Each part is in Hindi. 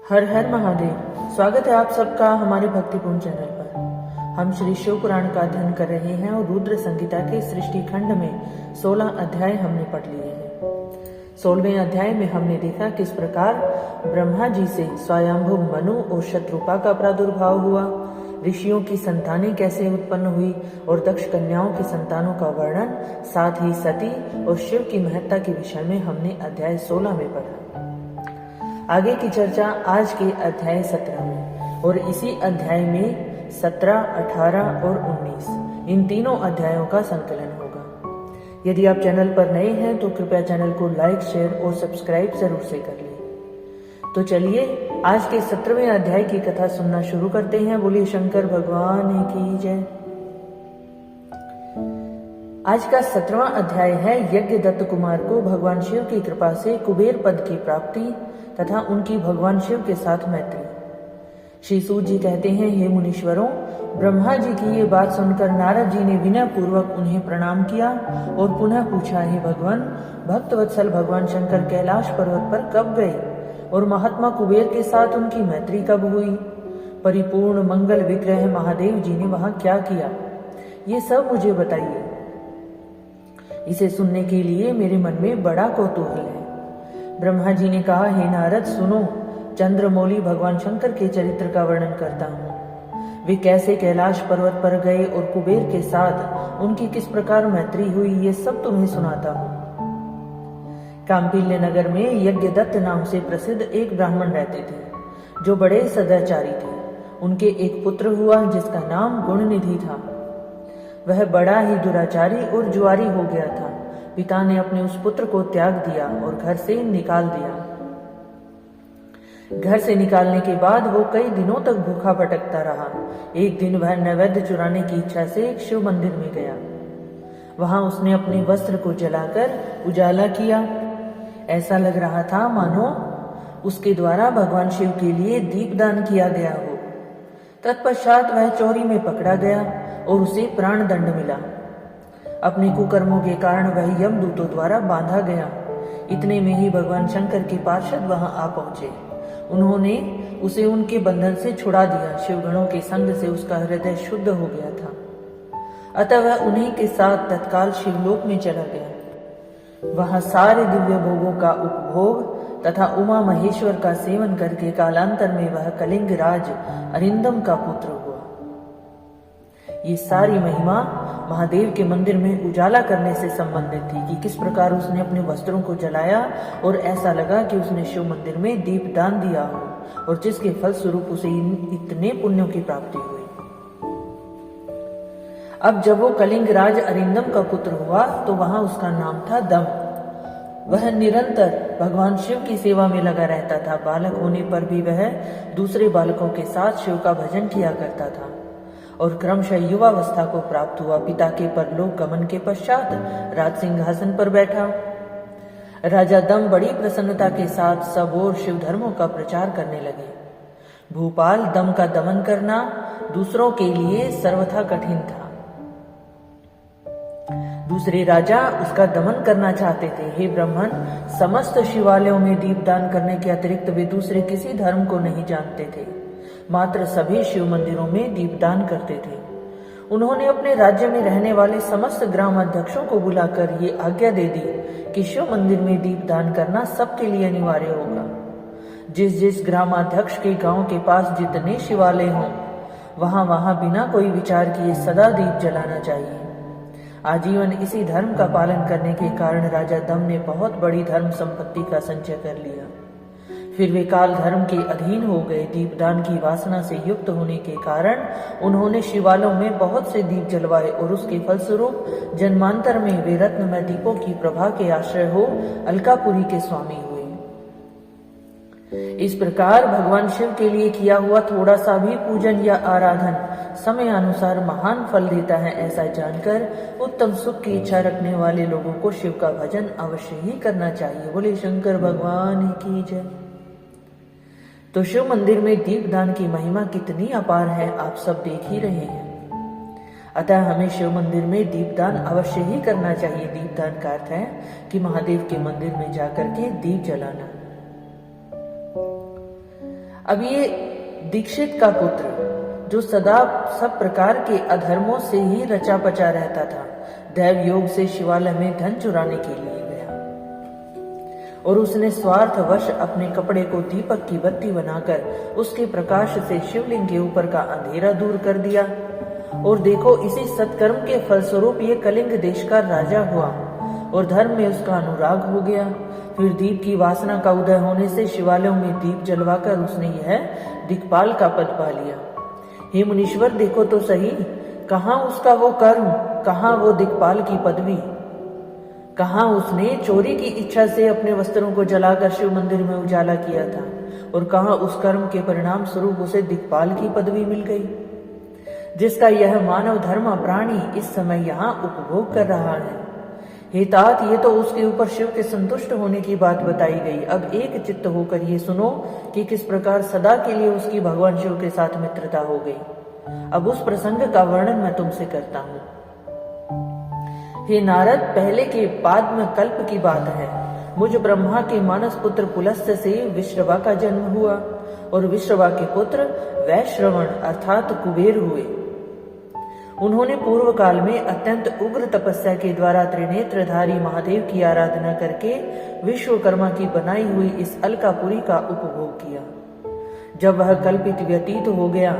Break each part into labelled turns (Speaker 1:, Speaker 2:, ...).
Speaker 1: हर हर महादेव। स्वागत है आप सबका हमारे भक्तिपूर्ण चैनल पर। हम श्री शिव पुराण का अध्ययन कर रहे हैं और रुद्र संगीता के सृष्टि खंड में 16 अध्याय हमने पढ़ लिए हैं। 16वें अध्याय में हमने देखा किस प्रकार ब्रह्मा जी से स्वयंभू मनु और शत्रुपा का प्रादुर्भाव हुआ, ऋषियों की संतानें कैसे उत्पन्न हुई और दक्ष कन्याओं की संतानों का वर्णन, साथ ही सती और शिव की महत्ता के विषय में हमने अध्याय 16 में पढ़ा। आगे की चर्चा आज के अध्याय 17 में, और इसी अध्याय में 17, 18 और 19 इन तीनों अध्यायों का संकलन होगा। यदि आप चैनल पर नए हैं तो कृपया चैनल को लाइक, शेयर और सब्सक्राइब जरूर से कर लें। तो चलिए आज के 17वें अध्याय की कथा सुनना शुरू करते हैं। बोलिए शंकर भगवान की जय। आज का 17वां अध्याय है यज्ञ दत्त कुमार को भगवान शिव की कृपा से कुबेर पद की प्राप्ति तथा उनकी भगवान शिव के साथ मैत्री। श्री सूत जी कहते हैं, हे मुनीश्वरों, ब्रह्मा जी की ये बात सुनकर नारद जी ने विनय पूर्वक उन्हें प्रणाम किया और पुनः पूछा, हे भगवान, भक्तवत्सल भगवान शंकर कैलाश पर्वत पर कब गए और महात्मा कुबेर के साथ उनकी मैत्री कब हुई? परिपूर्ण मंगल विग्रह महादेव जी ने वहां क्या किया, ये सब मुझे बताइए। इसे सुनने के लिए मेरे मन में बड़ा कौतूहल है। ब्रह्मा जी ने कहा, हे नारद, सुनो, चंद्रमौली भगवान शंकर के चरित्र का वर्णन करता हूँ। वे कैसे कैलाश पर्वत पर गए और कुबेर के साथ उनकी किस प्रकार मैत्री हुई, ये सब तुम्हें सुनाता हूँ। काम्पिल्य नगर में यज्ञदत्त नाम से प्रसिद्ध एक ब्राह्मण रहते थे, जो बड़े सदाचारी थे। उनके एक पुत्र हुआ जिसका नाम गुणनिधि था। वह बड़ा ही दुराचारी और जुआरी हो गया था। पिता ने अपने उस पुत्र को त्याग दिया और घर से निकाल दिया। घर से निकालने के बाद वो कई दिनों तक भूखा भटकता रहा। एक दिन वह नैवेद्य चुराने की इच्छा से एक शिव मंदिर में गया। वहां उसने अपने वस्त्र को जलाकर उजाला किया। ऐसा लग रहा था मानो उसके द्वारा भगवान शिव के लिए दीपदान किया गया हो। तत्पश्चात वह चोरी में पकड़ा गया और उसे प्राण दंड मिला। अपने कुकर्मों के कारण वह यमदूतों द्वारा बांधा गया। इतने में ही भगवान शंकर के पार्षद वहां आ पहुंचे। उन्होंने उसे उनके बंधन से छुड़ा दिया। शिवगणों के संग से उसका हृदय शुद्ध हो गया था, अतः वह उन्हीं के साथ तत्काल शिवलोक में चला गया। वहां सारे दिव्य भोगों का उपभोग तथा उमा महेश्वर का सेवन करके कालांतर में वह कलिंग राज अरिंदम का पुत्र हुआ। ये सारी महिमा महादेव के मंदिर में उजाला करने से संबंधित थी कि किस प्रकार उसने अपने वस्त्रों को जलाया और ऐसा लगा कि उसने शिव मंदिर में दीपदान दिया हो, और जिसके फल स्वरूप उसे इतने पुण्यों की प्राप्ति हुई। अब जब वो कलिंग राज अरिंदम का पुत्र हुआ तो वहां उसका नाम था दम। वह निरंतर भगवान शिव की सेवा में लगा रहता था। बालक होने पर भी वह दूसरे बालकों के साथ शिव का भजन किया करता था और क्रमशः युवावस्था को प्राप्त हुआ। पिता के परलोक गमन के पश्चात राज सिंहासन पर बैठा। राजा दम बड़ी प्रसन्नता के साथ सब ओर शिव धर्मों का प्रचार करने लगे। भूपाल दम का दमन करना दूसरों के लिए सर्वथा कठिन था। दूसरे राजा उसका दमन करना चाहते थे। हे ब्राह्मण, समस्त शिवालयों में दीपदान करने के अतिरिक्त वे दूसरे किसी धर्म को नहीं जानते थे, मात्र सभी शिव मंदिरों में दीपदान करते थे। उन्होंने अपने राज्य में रहने वाले समस्त ग्रामाध्यक्षों को बुलाकर ये आज्ञा दे दी कि शिव मंदिर में दीपदान करना सबके लिए अनिवार्य होगा। जिस जिस ग्रामाध्यक्ष के गांव के पास जितने शिवालय हों, वहां वहां बिना कोई विचार किए सदा दीप जलाना चाहिए। आजीवन इसी धर्म का पालन करने के कारण राजा दम ने बहुत बड़ी धर्म संपत्ति का संचय कर लिया। फिर वे काल धर्म के अधीन हो गए। दीपदान की वासना से युक्त होने के कारण उन्होंने शिवालयों में बहुत से दीप जलवाए और उसके फलस्वरूप जन्मांतर में वे रत्नमय दीपों की प्रभा के आश्रय हो अलकापुरी के स्वामी हुए। इस प्रकार भगवान शिव के लिए किया हुआ थोड़ा सा भी पूजन या आराधन समय अनुसार महान फल देता है, ऐसा जानकर उत्तम सुख की इच्छा रखने वाले लोगों को शिव का भजन अवश्य ही करना चाहिए। बोले शंकर भगवान की जय। तो शिव मंदिर में दीपदान की महिमा कितनी अपार है आप सब देख ही रहे हैं। अतः हमें शिव मंदिर में दीपदान अवश्य ही करना चाहिए। दीपदान का अर्थ है कि महादेव के मंदिर में जाकर के दीप जलाना। अब ये दीक्षित का पुत्र, जो सदा सब प्रकार के अधर्मों से ही रचा पचा रहता था, दैव योग से शिवालय में धन चुराने के लिए गया और उसने स्वार्थवश अपने कपड़े को दीपक की बत्ती बनाकर उसके प्रकाश से शिवलिंग के ऊपर का अंधेरा दूर कर दिया। और देखो, इसी सत्कर्म के फलस्वरूप ये कलिंग देश का राजा हुआ और धर्म में उसका अनुराग हो गया। फिर दीप की वासना का उदय होने से शिवालयों में दीप जलवाकर उसने यह दिक्पाल का पद पा लिया। हे मुनीश्वर, देखो तो सही, कहाँ उसका वो कर्म, कहाँ वो दिक्पाल की पदवी, कहाँ उसने चोरी की इच्छा से अपने वस्त्रों को जलाकर शिव मंदिर में उजाला किया था और कहाँ उस कर्म के परिणाम स्वरूप उसे दिक्पाल की पदवी मिल गई, जिसका यह मानव धर्म प्राणी इस समय यहाँ उपभोग कर रहा है। हे तात, ये तो उसके ऊपर शिव के संतुष्ट होने की बात बताई गई। अब एक चित्त होकर ये सुनो कि किस प्रकार सदा के लिए उसकी भगवान शिव के साथ मित्रता हो गई। अब उस प्रसंग का वर्णन मैं तुमसे करता हूँ। हे नारद, पहले के पाद्म कल्प की बात है। मुझ ब्रह्मा के मानस पुत्र पुलस्त्य से विश्रवा का जन्म हुआ और विश्रवा के पुत्र वैश्रवण अर्थात कुबेर हुए। उन्होंने पूर्व काल में अत्यंत उग्र तपस्या के द्वारा त्रिनेत्रधारी महादेव की आराधना करके विश्वकर्मा की बनाई हुई इस अलकापुरी का उपभोग किया। जब वह कल्पित व्यतीत हो गया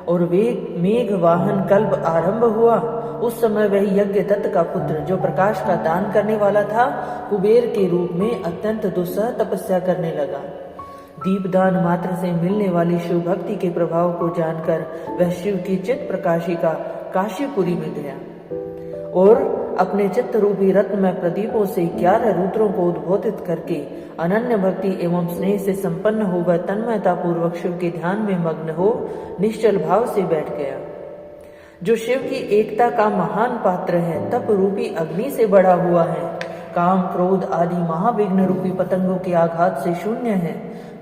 Speaker 1: और वे मेघ वाहन कल्प आरंभ हुआ, उस समय वह यज्ञ दत्त का पुत्र, जो प्रकाश का दान करने वाला था, कुबेर के रूप में अत्यंत दुस्सह तपस्या करने लगा। दीपदान मात्र से मिलने वाली शिव भक्ति के प्रभाव को जानकर वह शिव की चित्त प्रकाशिका काशीपुरी में गया और अपने चित्त रूपी रत्न में प्रदीपों से 11 रुद्रों को उद्बोधित करके अनन्य भक्ति एवं स्नेह से संपन्न हो वह तन्मयता पूर्वक शिव के ध्यान में मग्न हो निश्चल भाव से बैठ गया। जो शिव की एकता का महान पात्र है, तप रूपी अग्नि से बढ़ा हुआ है, काम क्रोध आदि महाविघ्न रूपी पतंगों के आघात से शून्य है,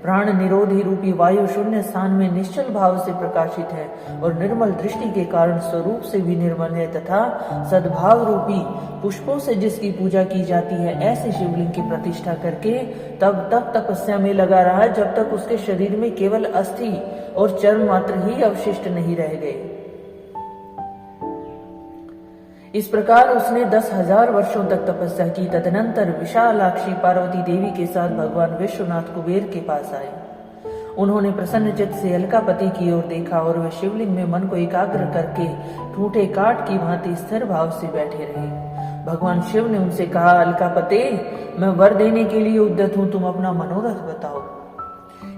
Speaker 1: प्राण निरोधी रूपी वायु शून्य स्थान में निश्चल भाव से प्रकाशित है और निर्मल दृष्टि के कारण स्वरूप से भी निर्मल है, तथा सद्भाव रूपी पुष्पों से जिसकी पूजा की जाती है, ऐसे शिवलिंग की प्रतिष्ठा करके तब तक तपस्या में लगा रहा जब तक उसके शरीर में केवल अस्थि और चर्म मात्र ही अवशिष्ट नहीं रह गए। इस प्रकार उसने 10,000 वर्षों तक तपस्या की। तदनंतर विशालाक्षी पार्वती देवी के साथ भगवान विश्वनाथ कुबेर के पास आए। उन्होंने प्रसन्न चित्त से अलकापति की ओर देखा और वे शिवलिंग में मन को एकाग्र करके ठूठे काट की भांति स्थिर भाव से बैठे रहे। भगवान शिव ने उनसे कहा, अलकापते, मैं वर देने के लिए उद्यत हूं, तुम अपना मनोरथ बताओ।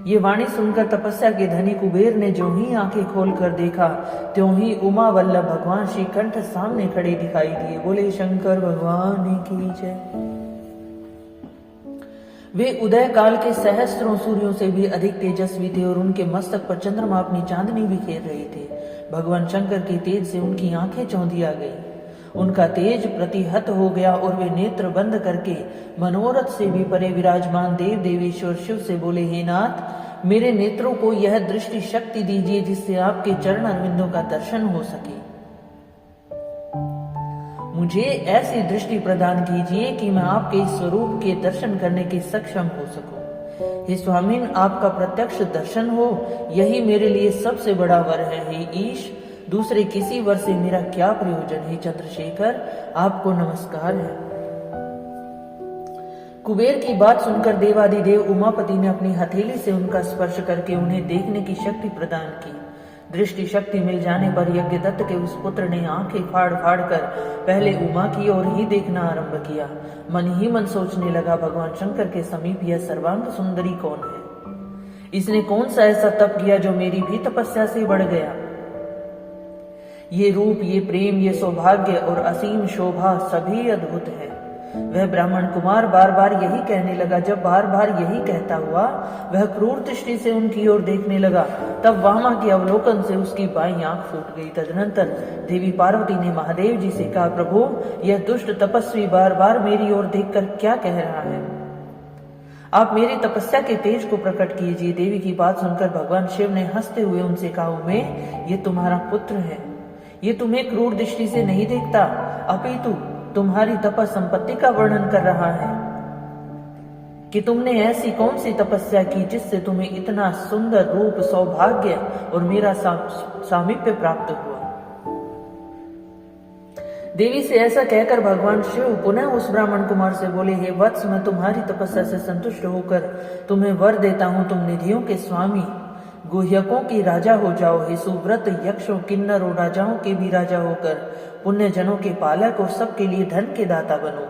Speaker 1: ये वाणी सुनकर तपस्या के धनी कुबेर ने जो ही आंखें खोलकर देखा, त्यों ही उमा वल्लभ भगवान श्री कंठ सामने खड़े दिखाई दिए। बोले शंकर भगवान की जय। वे उदय काल के सहस्त्रों सूर्यों से भी अधिक तेजस्वी थे और उनके मस्तक पर चंद्रमा अपनी चांदनी बिखेर रहे थे। भगवान शंकर के तेज से उनकी आंखें चौंधी आ गई, उनका तेज प्रतिहत हो गया और वे नेत्र बंद करके मनोरथ से भी परे विराजमान देव देवेश्वर शिव से बोले, हे नाथ, मेरे नेत्रों को यह दृष्टि शक्ति दीजिए जिससे आपके चरण अरविंदों का दर्शन हो सके। मुझे ऐसी दृष्टि प्रदान कीजिए कि मैं आपके स्वरूप के दर्शन करने के सक्षम हो सकूं। हे स्वामीन, आपका प्रत्यक्ष दर्शन हो, यही मेरे लिए सबसे बड़ा वर है। हे ईश, दूसरे किसी वर से मेरा क्या प्रयोजन है। चंद्रशेखर, आपको नमस्कार है। कुबेर की बात सुनकर देवादिदेव उमापति ने अपनी हथेली से उनका स्पर्श करके उन्हें देखने की शक्ति प्रदान की। दृष्टि शक्ति मिल जाने पर यज्ञदत्त के उस पुत्र ने आंखें फाड़ फाड़ कर पहले उमा की ओर ही देखना आरंभ किया। मन ही मन सोचने लगा, भगवान शंकर के समीप यह सर्वांग सुंदरी कौन है? इसने कौन सा ऐसा तप किया जो मेरी भी तपस्या से बढ़ गया? ये रूप, ये प्रेम, ये सौभाग्य और असीम शोभा सभी अद्भुत है। वह ब्राह्मण कुमार बार बार यही कहने लगा। जब बार बार यही कहता हुआ वह क्रूर दृष्टि से उनकी ओर देखने लगा, तब वामा के अवलोकन से उसकी बाईं आंख फूट गई। तदनंतर देवी पार्वती ने महादेव जी से कहा, प्रभु, यह दुष्ट तपस्वी बार बार मेरी ओर देखकर क्या कह रहा है? आप मेरी तपस्या के तेज को प्रकट कीजिए। देवी की बात सुनकर भगवान शिव ने हंसते हुए उनसे कहा, उमे, ये तुम्हारा पुत्र है। ये तुम्हें क्रूर दृष्टि से नहीं देखता, अपितु तुम्हारी तप संपत्ति का वर्णन कर रहा है। कि तुमने ऐसी कौन सी तपस्या की जिससे तुम्हें इतना सुंदर रूप, सौभाग्य और मेरा सामीप्य प्राप्त हुआ। देवी से ऐसा कहकर भगवान शिव पुनः उस ब्राह्मण कुमार से बोले, हे वत्स, मैं तुम्हारी तपस्या से संतुष्ट होकर तुम्हें वर देता हूं, तुम निधियों के स्वामी, गुह्यकों की राजा हो जाओ। हे सुव्रत, यक्षों, किन्नर और राजाओं के भी राजा होकर पुण्य जनों के पालक और सबके लिए धन के दाता बनो।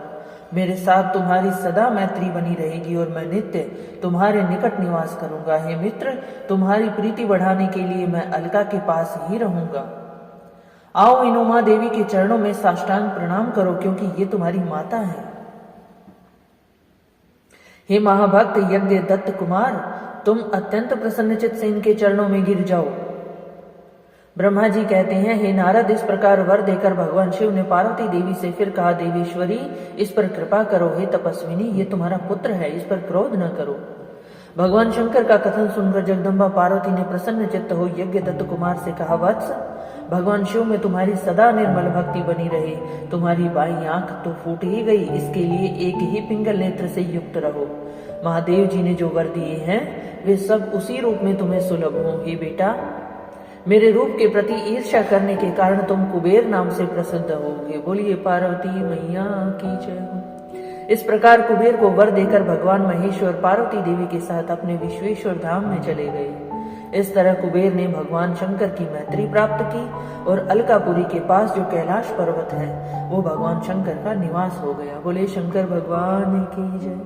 Speaker 1: मेरे साथ तुम्हारी सदा मैत्री बनी रहेगी और मैं नित्य तुम्हारे निकट निवास करूंगा। हे मित्र, तुम्हारी प्रीति बढ़ाने के लिए मैं अलका के पास ही रहूंगा। आओ इन उमा देवी के चरणों में साष्टांग प्रणाम करो, क्योंकि ये तुम्हारी माता है। हे महाभक्त यज्ञ दत्त कुमार, तुम अत्यंत प्रसन्नचित से इनके चरणों में गिर जाओ। ब्रह्मा जी कहते हैं, हे नारद, इस प्रकार वर देकर भगवान शिव ने पार्वती देवी से फिर कहा, देवेश्वरी, इस पर कृपा करो। हे तपस्विनी, ये तुम्हारा पुत्र है, इस पर क्रोध न करो। भगवान शंकर का कथन सुनकर जगदम्बा पार्वती ने प्रसन्न चित्त हो यज्ञ दत्त कुमार से कहा, वत्स, भगवान शिव में तुम्हारी सदा निर्मल भक्ति बनी रहे। तुम्हारी बाई आंख तो फूट ही गई, इसके लिए एक ही पिंगल नेत्र से युक्त रहो। महादेव जी ने जो वर दिए हैं वे सब उसी रूप में तुम्हें सुलभ हो। हे बेटा, मेरे रूप के प्रति ईर्ष्या करने के कारण तुम कुबेर नाम से प्रसिद्ध होगे। बोलिए पार्वती मैया की जय हो। इस प्रकार कुबेर को वर देकर भगवान महेश्वर पार्वती देवी के साथ अपने विश्वेश्वर धाम में चले गए। इस तरह कुबेर ने भगवान शंकर की मैत्री प्राप्त की और अलकापुरी के पास जो कैलाश पर्वत है वो भगवान शंकर का निवास हो गया। बोले शंकर भगवान की जय।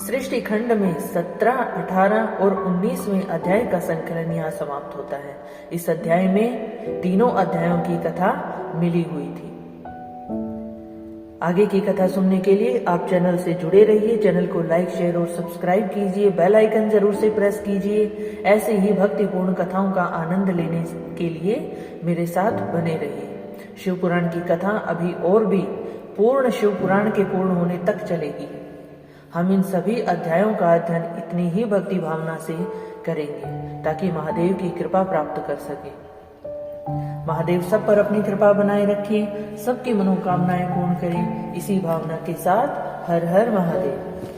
Speaker 1: सृष्टि खंड में 17, 18 और 19वें अध्याय का संकलन यहाँ समाप्त होता है। इस अध्याय में तीनों अध्यायों की कथा मिली हुई थी। आगे की कथा सुनने के लिए आप चैनल से जुड़े रहिए। चैनल को लाइक, शेयर और सब्सक्राइब कीजिए। बेल आइकन जरूर से प्रेस कीजिए। ऐसे ही भक्तिपूर्ण कथाओं का आनंद लेने के लिए मेरे साथ बने रहिए। शिव पुराण की कथा अभी और भी पूर्ण शिव पुराण के पूर्ण होने तक चलेगी। हम इन सभी अध्यायों का अध्ययन इतनी ही भक्ति भावना से करेंगे ताकि महादेव की कृपा प्राप्त कर सके। महादेव सब पर अपनी कृपा बनाए रखें, सबकी मनोकामनाएं पूर्ण करें। इसी भावना के साथ हर हर महादेव।